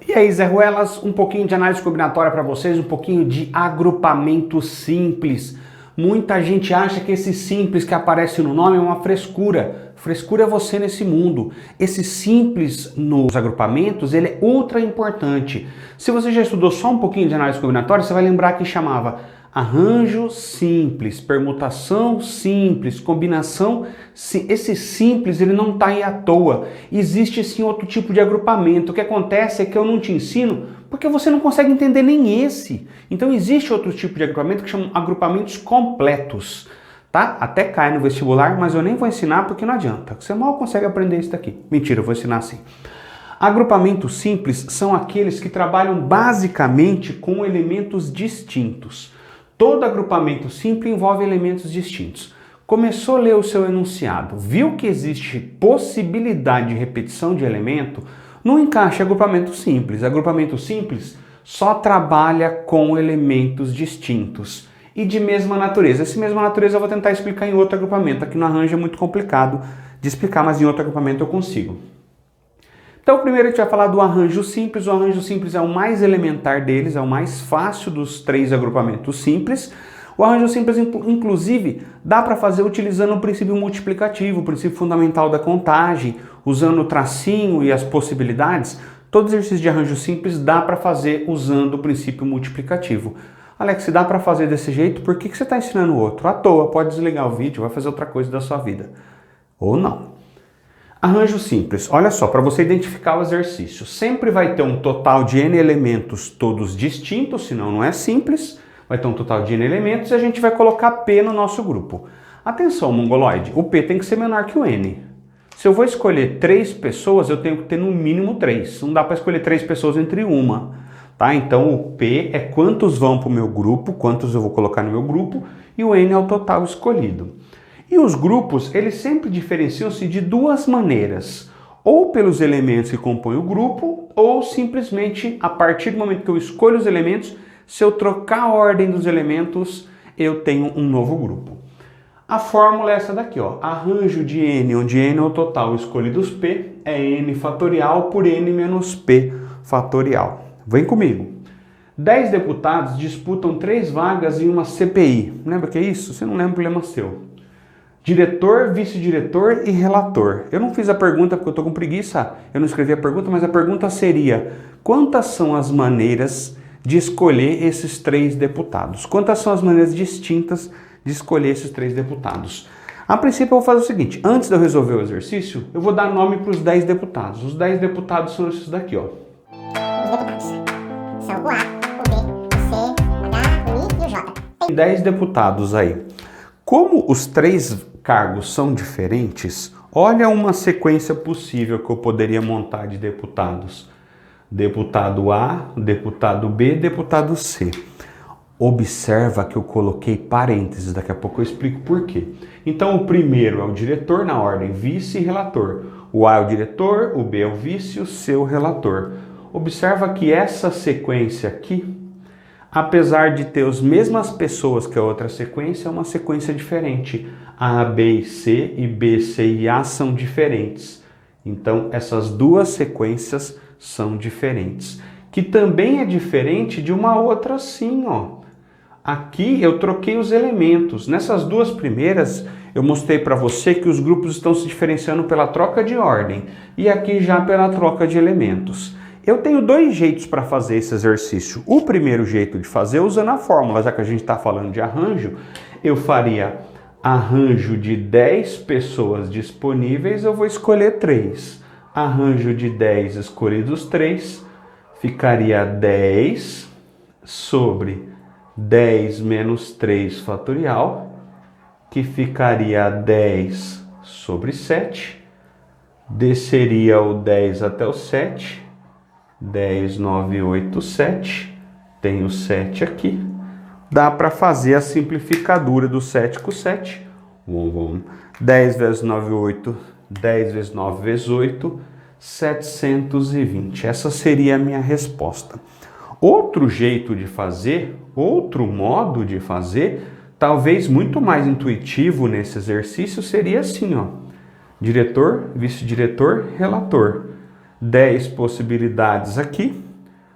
E aí, Zé Ruelas, um pouquinho de análise combinatória para vocês, um pouquinho de agrupamento simples. Muita gente acha que esse simples que aparece no nome é uma frescura. Frescura é você nesse mundo. Esse simples nos agrupamentos, ele é ultra importante. Se você já estudou só um pouquinho de análise combinatória, você vai lembrar que chamava arranjo simples, permutação simples, combinação. Esse simples, ele não está aí à toa. Existe sim outro tipo de agrupamento. O que acontece é que eu não te ensino porque você não consegue entender nem esse. Então existe outro tipo de agrupamento que chamam agrupamentos completos. Tá? Até cai no vestibular, mas eu nem vou ensinar porque não adianta. Você mal consegue aprender isso daqui. Mentira, eu vou ensinar assim. Agrupamentos simples são aqueles que trabalham basicamente com elementos distintos. Todo agrupamento simples envolve elementos distintos. Começou a ler o seu enunciado, viu que existe possibilidade de repetição de elemento, não encaixa agrupamento simples. Agrupamento simples só trabalha com elementos distintos e de mesma natureza. Essa mesma natureza eu vou tentar explicar em outro agrupamento. Aqui no arranjo é muito complicado de explicar, mas em outro agrupamento eu consigo. Então, primeiro a gente vai falar do arranjo simples. O arranjo simples é o mais elementar deles, é o mais fácil dos três agrupamentos simples. O arranjo simples, inclusive, dá para fazer utilizando o princípio multiplicativo, o princípio fundamental da contagem, usando o tracinho e as possibilidades. Todo exercício de arranjo simples dá para fazer usando o princípio multiplicativo. Alex, se dá para fazer desse jeito, por que você está ensinando o outro? À toa, pode desligar o vídeo, vai fazer outra coisa da sua vida. Ou não. Arranjo simples. Olha só, para você identificar o exercício, sempre vai ter um total de n elementos todos distintos, senão não é simples. Vai ter um total de n elementos e a gente vai colocar P no nosso grupo. Atenção, mongoloide, o P tem que ser menor que o N. Se eu vou escolher 3 pessoas, eu tenho que ter no mínimo 3. Não dá para escolher 3 pessoas entre uma. Tá? Então o P é quantos vão para o meu grupo, quantos eu vou colocar no meu grupo, e o N é o total escolhido. E os grupos, eles sempre diferenciam-se de duas maneiras. Ou pelos elementos que compõem o grupo, ou simplesmente a partir do momento que eu escolho os elementos, se eu trocar a ordem dos elementos, eu tenho um novo grupo. A fórmula é essa daqui, ó. Arranjo de n, onde n é o total escolhido dos p, é n fatorial por n menos p fatorial. Vem comigo. 10 deputados disputam 3 vagas em uma CPI. Lembra que é isso? Você não lembra, o problema seu. Diretor, vice-diretor e relator. Eu não fiz a pergunta porque eu estou com preguiça, eu não escrevi a pergunta, mas a pergunta seria: quantas são as maneiras de escolher esses 3 deputados? Quantas são as maneiras distintas de escolher esses 3 deputados? A princípio eu vou fazer o seguinte: antes de eu resolver o exercício, eu vou dar nome para os 10 deputados. Os 10 deputados são esses daqui, ó. Os deputados são o A, o B, o C, o H, o I e o J. Tem 10 deputados aí. Como os 3 cargos são diferentes, olha uma sequência possível que eu poderia montar de deputados. Deputado A, deputado B, deputado C. Observa que eu coloquei parênteses, daqui a pouco eu explico por quê. Então o primeiro é o diretor na ordem vice e relator. O A é o diretor, o B é o vice e o C é o relator. Observa que essa sequência aqui, apesar de ter as mesmas pessoas que a outra sequência, é uma sequência diferente. A, B e C e B, C e A são diferentes. Então, essas duas sequências são diferentes. Que também é diferente de uma outra assim, ó. Aqui eu troquei os elementos. Nessas duas primeiras, eu mostrei para você que os grupos estão se diferenciando pela troca de ordem. E aqui já pela troca de elementos. Eu tenho 2 jeitos para fazer esse exercício. O primeiro jeito de fazer, usando a fórmula, já que a gente está falando de arranjo, eu faria arranjo de 10 pessoas disponíveis, eu vou escolher 3. Arranjo de 10 escolhidos 3, ficaria 10 sobre 10 menos 3 fatorial, que ficaria 10 sobre 7, desceria o 10 até o 7, 10, 9, 8, 7, tem o 7 aqui, dá para fazer a simplificadura do 7 com 7, 10 vezes 9, 8, 10 vezes 9 vezes 8, 720. Essa seria a minha resposta. Outro jeito de fazer, outro modo de fazer, talvez muito mais intuitivo nesse exercício, seria assim, ó. Diretor, vice-diretor, relator. 10 possibilidades aqui,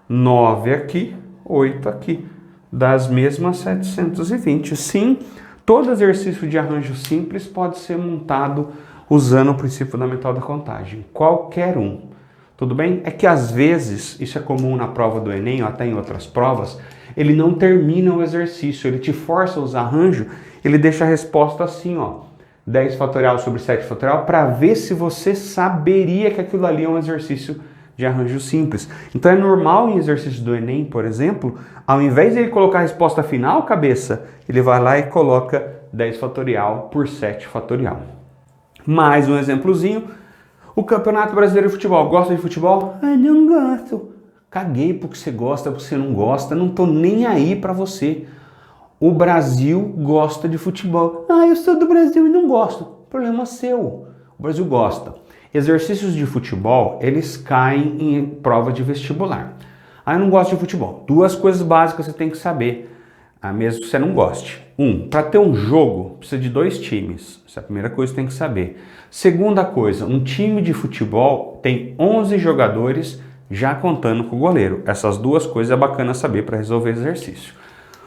9 aqui, 8 aqui. Das mesmas 720. Sim, todo exercício de arranjo simples pode ser montado usando o princípio fundamental da contagem. Qualquer um. Tudo bem? É que às vezes, isso é comum na prova do Enem ou até em outras provas, ele não termina o exercício, ele te força a usar arranjo, ele deixa a resposta assim, ó, 10 fatorial sobre 7 fatorial, para ver se você saberia que aquilo ali é um exercício de arranjo simples. Então é normal em exercício do Enem, por exemplo, ao invés de ele colocar a resposta final, cabeça, ele vai lá e coloca 10 fatorial por 7 fatorial. Mais um exemplozinho. O Campeonato Brasileiro de Futebol. Gosta de futebol? Ah, não gosto. Caguei porque você gosta, porque você não gosta. Não tô nem aí pra você. O Brasil gosta de futebol. Ah, eu sou do Brasil e não gosto. Problema seu. O Brasil gosta. Exercícios de futebol, eles caem em prova de vestibular. Ah, eu não gosto de futebol. Duas coisas básicas você tem que saber, mesmo que você não goste. Para ter um jogo, precisa de 2 times. Essa é a primeira coisa que você tem que saber. Segunda coisa, um time de futebol tem 11 jogadores, já contando com o goleiro. Essas duas coisas é bacana saber para resolver exercício.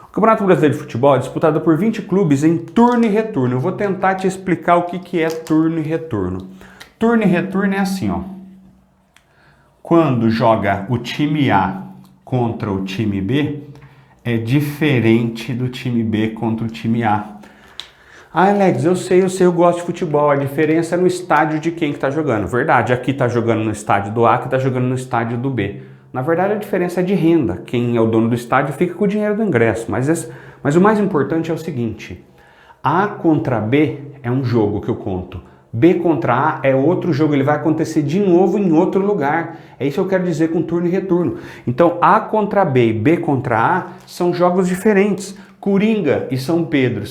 O Campeonato Brasileiro de Futebol é disputado por 20 clubes em turno e retorno. Eu vou tentar te explicar o que é turno e retorno. Turno e retorno é assim, ó. Quando joga o time A contra o time B, é diferente do time B contra o time A. Ah, Alex, eu sei, eu gosto de futebol. A diferença é no estádio de quem que tá jogando. Verdade, aqui tá jogando no estádio do A, aqui tá jogando no estádio do B. Na verdade, a diferença é de renda. Quem é o dono do estádio fica com o dinheiro do ingresso. Mas o mais importante é o seguinte. A contra B é um jogo que eu conto. B contra A é outro jogo, ele vai acontecer de novo em outro lugar. É isso que eu quero dizer com turno e retorno. Então, A contra B e B contra A são jogos diferentes. Coringa e São Pedro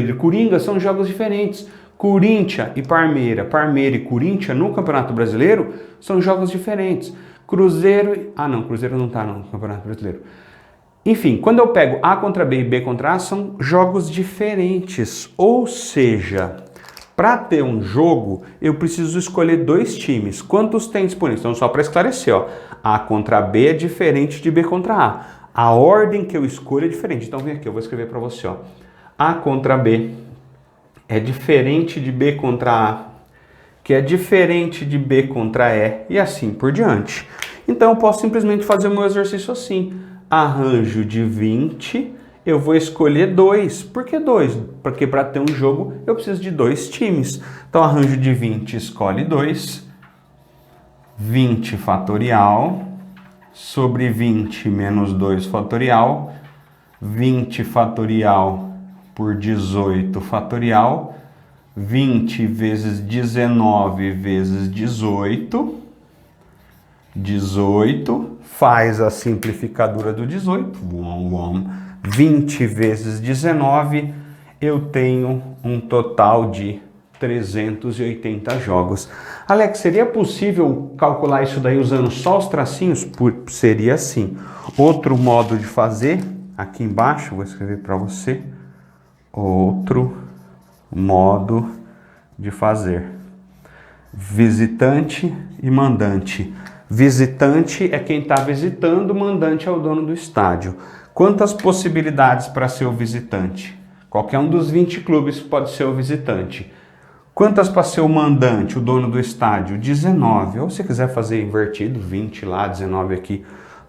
e Coringa são jogos diferentes. Corinthians e Parmeira e Corinthians no Campeonato Brasileiro são jogos diferentes. Cruzeiro... Ah, não, Cruzeiro não tá no Campeonato Brasileiro. Enfim, quando eu pego A contra B e B contra A, são jogos diferentes. Ou seja... Para ter um jogo, eu preciso escolher 2 times. Quantos tem disponíveis? Então, só para esclarecer, ó, A contra B é diferente de B contra A. A ordem que eu escolho é diferente. Então, vem aqui, eu vou escrever para você, ó. A contra B é diferente de B contra A, que é diferente de B contra E, e assim por diante. Então, eu posso simplesmente fazer o meu exercício assim. Arranjo de 20... eu vou escolher 2. Por que 2? Porque para ter um jogo eu preciso de 2 times. Então, arranjo de 20, escolhe 2. 20 fatorial sobre 20 menos 2 fatorial. 20 fatorial por 18 fatorial. 20 vezes 19 vezes 18. 18. Faz a simplificadora do 18. 20 vezes 19, eu tenho um total de 380 jogos. Alex, seria possível calcular isso daí usando só os tracinhos? Seria sim. Outro modo de fazer, aqui embaixo, vou escrever para você. Outro modo de fazer. Visitante e mandante. Visitante é quem está visitando, mandante é o dono do estádio. Quantas possibilidades para ser o visitante? Qualquer um dos 20 clubes pode ser o visitante. Quantas para ser o mandante, o dono do estádio? 19. Ou se quiser fazer invertido, 20 lá, 19 aqui,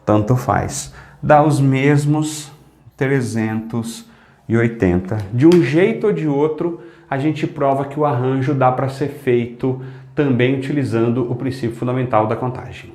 tanto faz. Dá os mesmos 380. De um jeito ou de outro, a gente prova que o arranjo dá para ser feito também utilizando o princípio fundamental da contagem.